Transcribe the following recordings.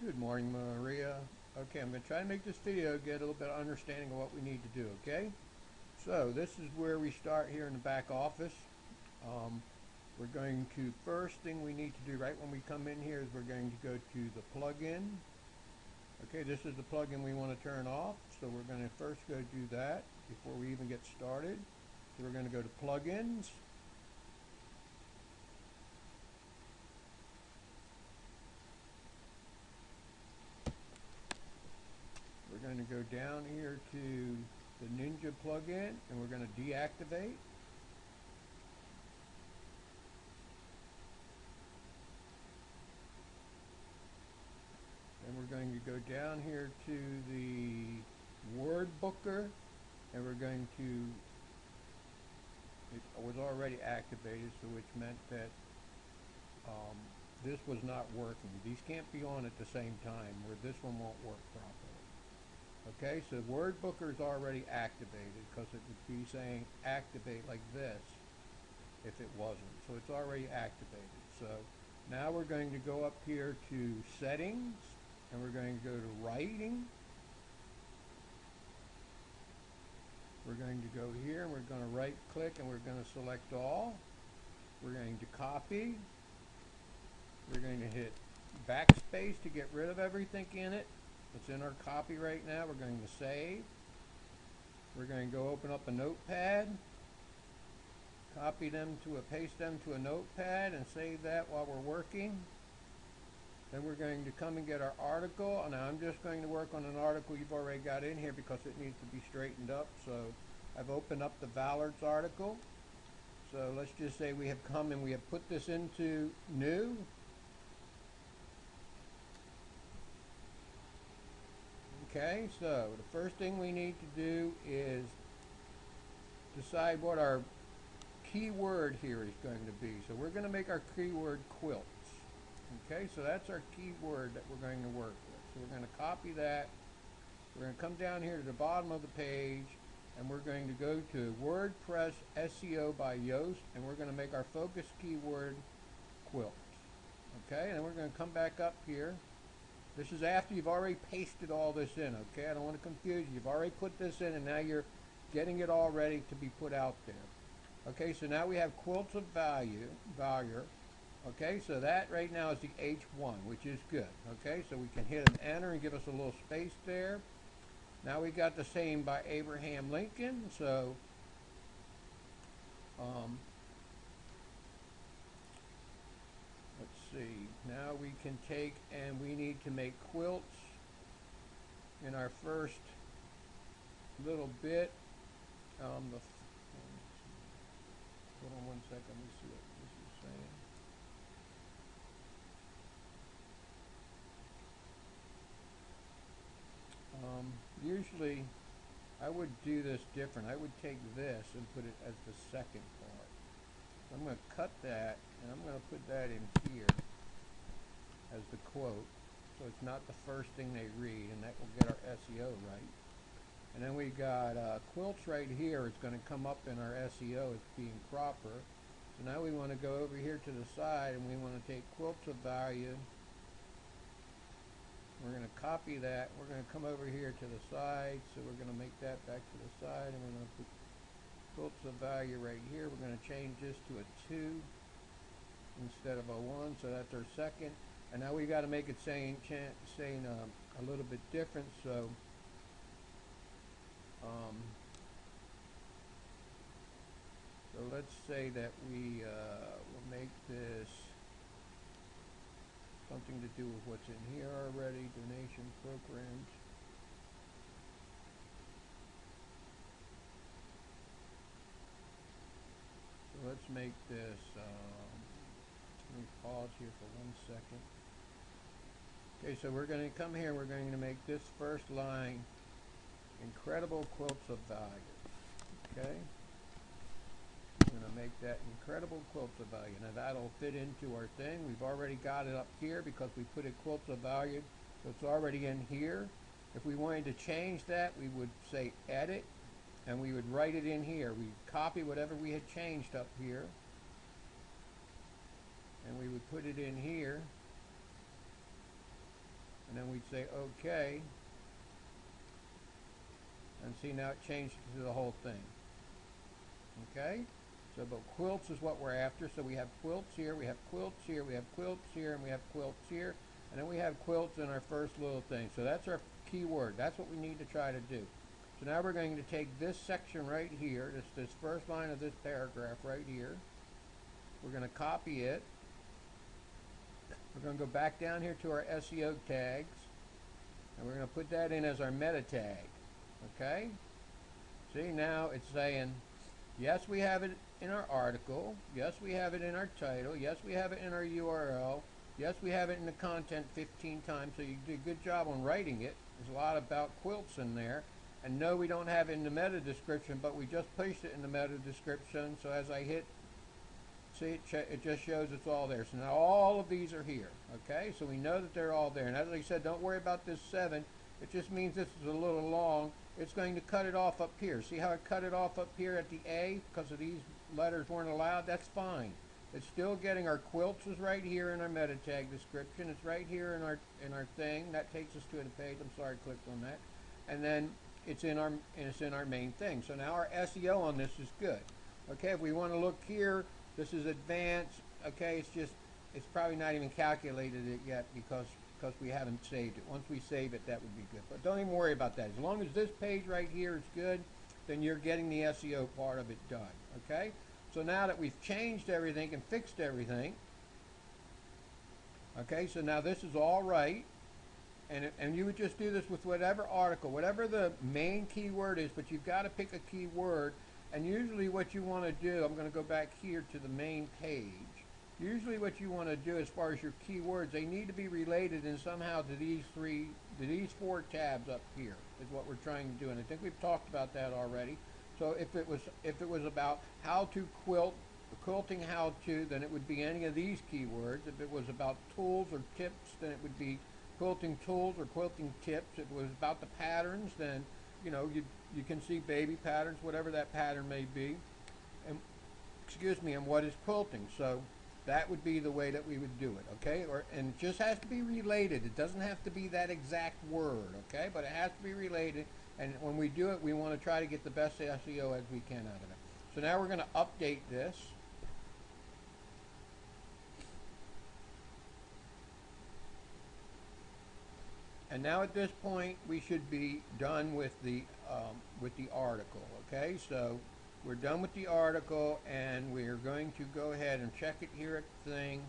Good morning, Maria. Okay, I'm going to try to make this video get a little bit of understanding of what we need to do, okay? So this is where we start here in the back office. We're going to, first thing we need to do right when we come in here is we're going to go to the plugin. Okay, this is the plugin we want to turn off, so we're going to first go do that before we even get started. So we're going to go to plugins. We're going to go down here to the Ninja plugin and we're going to deactivate. And we're going to go down here to the word booker and we're going to, it was already activated, so which meant that this was not working. These can't be on at the same time, where this one won't work properly. Okay, so word booker is already activated because it would be saying activate like this if it wasn't. So it's already activated. So now we're going to go up here to settings and we're going to go to writing. We're going to go here and we're going to right click and we're going to select all. We're going to copy. We're going to hit backspace to get rid of everything in it. It's in our copy right now. We're going to save. We're going to go open up a notepad, copy them to paste them to a notepad and save that while we're working. Then we're going to come and get our article. Now I'm just going to work on an article you've already got in here because it needs to be straightened up. So I've opened up the Vallard's article. So let's just say we have come and we have put this into new. Okay, so the first thing we need to do is decide what our keyword here is going to be. So we're going to make our keyword quilts. Okay, so that's our keyword that we're going to work with. So we're going to copy that. We're going to come down here to the bottom of the page and we're going to go to WordPress SEO by Yoast and we're going to make our focus keyword quilts. Okay, and then we're going to come back up here. This is after you've already pasted all this in, okay? I don't want to confuse you. You've already put this in and now you're getting it all ready to be put out there. Okay, so now we have quilts of value. Okay, so that right now is the H1, which is good. Okay, so we can hit an enter and give us a little space there. Now we got the same by Abraham Lincoln, so let's see, now we can take and we need to make quilts in our first little bit. Hold on one second, let me see what this is saying. Usually I would do this different. I would take this and put it as the second part. I'm going to cut that and I'm going to put that in here as the quote, so it's not the first thing they read, and that will get our SEO right. And then we got quilts right here. It's going to come up in our SEO as being proper. So now we want to go over here to the side and we want to take quilts of value. We're going to copy that. We're going to come over here to the side, so we're going to make that back to the side, and we're going to put quilts of value right here. We're going to change this to a 2 instead of a 1, so that's our second. And now we got to make it saying a little bit different. So so let's say that we will make this something to do with what's in here already, donation programs. So let's make this, let me pause here for 1 second. Okay, so we're going to come here, we're going to make this first line, incredible quilts of value. Okay? We're going to make that incredible quilts of value. Now that'll fit into our thing. We've already got it up here because we put it quilts of value, so it's already in here. If we wanted to change that, we would say edit and we would write it in here. We'd copy whatever we had changed up here and we would put it in here. and then we'd say OK. And see, now it changed to the whole thing. Okay? So, but quilts is what we're after. So we have quilts here, we have quilts here, we have quilts here, and we have quilts here. And then we have quilts in our first little thing. So that's our keyword. That's what we need to try to do. So now we're going to take this section right here, this first line of this paragraph right here. We're going to copy it. We're going to go back down here to our SEO tags. And we're going to put that in as our meta tag. Okay? See, now it's saying, yes, we have it in our article. Yes, we have it in our title. Yes, we have it in our URL. Yes, we have it in the content 15 times, so you did a good job on writing it. There's a lot about quilts in there. And no, we don't have it in the meta description, but we just placed it in the meta description. So as I hit, see, it just shows it's all there. So now all of these are here. Okay, so we know that they're all there. And as I said, don't worry about this 7. It just means this is a little long. It's going to cut it off up here. See how it cut it off up here at the A because of these letters weren't allowed? That's fine. It's still getting our quilts is right here in our meta tag description. It's right here in our thing. That takes us to the page. I'm sorry, I clicked on that. And then it's in our main thing. So now our SEO on this is good. Okay, if we want to look here, this is advanced. Okay, it's probably not even calculated it yet because we haven't saved it. Once we save it, that would be good. But don't even worry about that. As long as this page right here is good, then you're getting the SEO part of it done. Okay? So now that we've changed everything and fixed everything, okay, so now this is all right. And you would just do this with whatever article, whatever the main keyword is, but you've got to pick a keyword. And usually what you want to do, I'm going to go back here to the main page. Usually what you want to do as far as your keywords, they need to be related in somehow to these 4 tabs up here is what we're trying to do. And I think we've talked about that already. So if it was about how to quilt, quilting how to, then it would be any of these keywords. If it was about tools or tips, then it would be quilting tools or quilting tips. If it was about the patterns, then you can see baby patterns, whatever that pattern may be. And and what is quilting? So that would be the way that we would do it, okay? And it just has to be related. It doesn't have to be that exact word, okay? But it has to be related. And when we do it, we want to try to get the best SEO as we can out of it. So now we're going to update this. And now at this point, we should be done with the article, okay? So we're done with the article, and we're going to go ahead and check it here at the thing.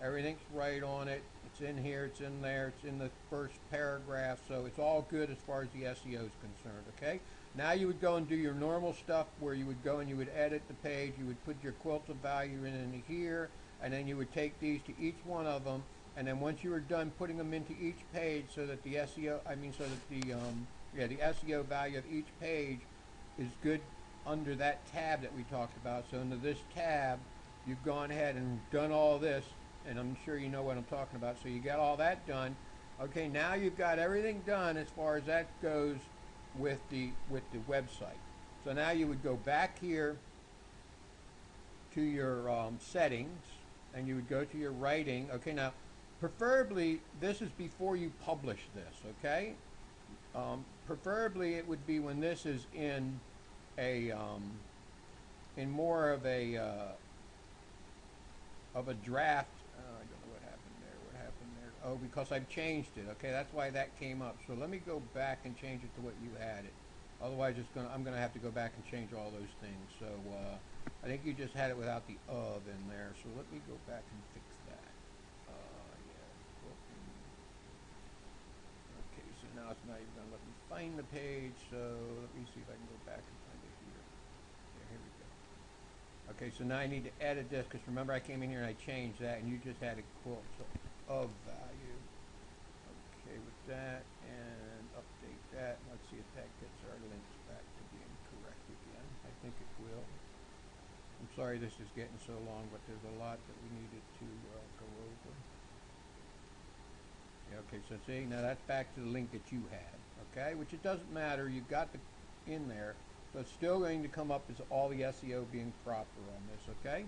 Everything's right on it. It's in here, it's in there, it's in the first paragraph, so it's all good as far as the SEO is concerned, okay? Now you would go and do your normal stuff where you would go and you would edit the page, you would put your quilts of value in here, and then you would take these to each one of them, and then once you were done putting them into each page so that the SEO, the SEO value of each page is good under that tab that we talked about. So under this tab, you've gone ahead and done all this, and I'm sure you know what I'm talking about. So you got all that done. Okay, now you've got everything done as far as that goes with the website. So now you would go back here to your settings, and you would go to your writing. Okay, now preferably this is before you publish this. Okay, preferably it would be when this is in more of a draft. I don't know what happened there. What happened there? Oh, because I've changed it. Okay, that's why that came up. So let me go back and change it to what you had it. Otherwise, I'm gonna have to go back and change all those things. So I think you just had it without the of in there. So let me go back and fix that. Okay, so now it's not even gonna let me find the page. So let me see if I can go back and find it here. Yeah, here we go. Okay, so now I need to edit this because remember I came in here and I changed that, and you just had a quote of value. Okay, with that, and update that. Let's see if that gets our links back to being correct again. I think it will. I'm sorry this is getting so long, but there's a lot that we needed to go over. Yeah, okay, so see, now that's back to the link that you had, okay? Which it doesn't matter, you've got the in there, so it's still going to come up as all the SEO being proper on this, okay?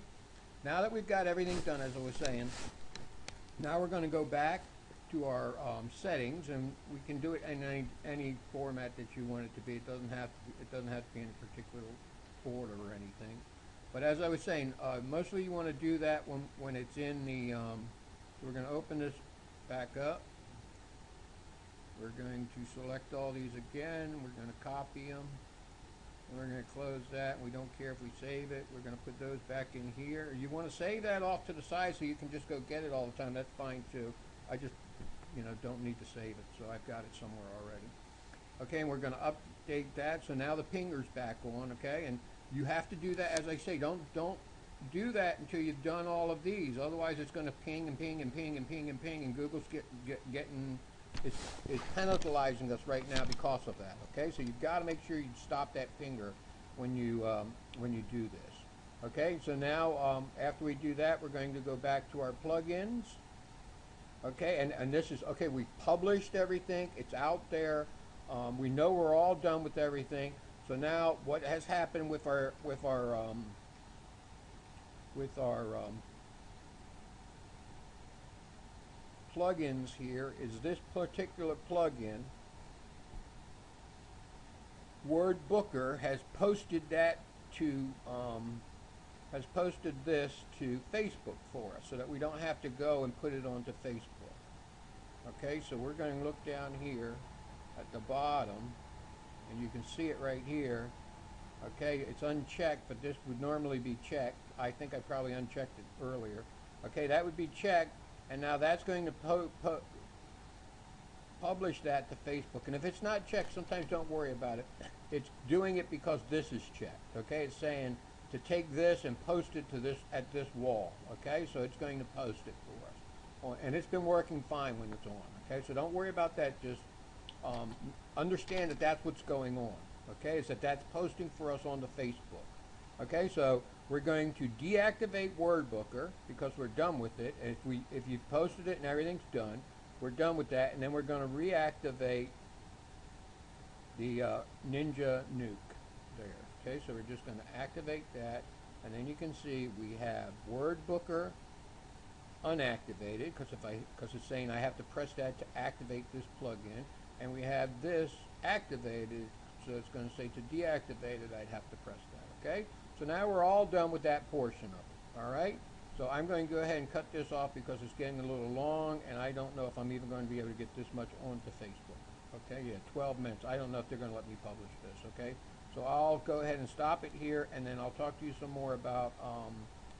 Now that we've got everything done, as I was saying, now we're going to go back settings, and we can do it in any format that you want it to be. It doesn't have to be in a particular order or anything. But as I was saying, mostly you want to do that when it's in the. So we're going to open this back up. We're going to select all these again. We're going to copy them. And we're going to close that. We don't care if we save it. We're going to put those back in here. You want to save that off to the side so you can just go get it all the time. That's fine too. I just, don't need to save it, so I've got it somewhere already. Okay, and we're going to update that. So now the pinger's back on. Okay, and you have to do that, as I say. Don't do that until you've done all of these. Otherwise, it's going to ping and ping and ping and ping and ping, and Google's getting. It's penalizing us right now because of that. Okay, so you've got to make sure you stop that pinger when you do this. Okay, so now after we do that, we're going to go back to our plugins. Okay, and this is okay. We've published everything. It's out there. We know we're all done with everything. So now, what has happened with our plugins here is this particular plugin, Word Booker, has posted that to this to Facebook for us, so that we don't have to go and put it onto Facebook. Okay, so we're going to look down here at the bottom, and you can see it right here. Okay, it's unchecked, but this would normally be checked. I think I probably unchecked it earlier. Okay, that would be checked. And now that's going to publish that to Facebook. And if it's not checked, sometimes don't worry about it. It's doing it because this is checked. Okay, it's saying to take this and post it to this at this wall. Okay, so it's going to post it for us, and it's been working fine when it's on. Okay, so don't worry about that. Just understand that that's what's going on. Okay, is that's posting for us on the Facebook. Okay, so we're going to deactivate Word Booker because we're done with it. And if you've posted it and everything's done, we're done with that. And then we're going to reactivate the Ninja Nuke there. Okay, so we're just going to activate that, and then you can see we have Word Booker unactivated because it's saying I have to press that to activate this plugin, and we have this activated, so it's going to say to deactivate it I'd have to press that. Okay. So now we're all done with that portion of it, all right? So I'm going to go ahead and cut this off because it's getting a little long, and I don't know if I'm even going to be able to get this much onto Facebook. Okay, yeah, 12 minutes. I don't know if they're going to let me publish this, okay? So I'll go ahead and stop it here, and then I'll talk to you some more about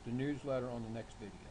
the newsletter on the next video.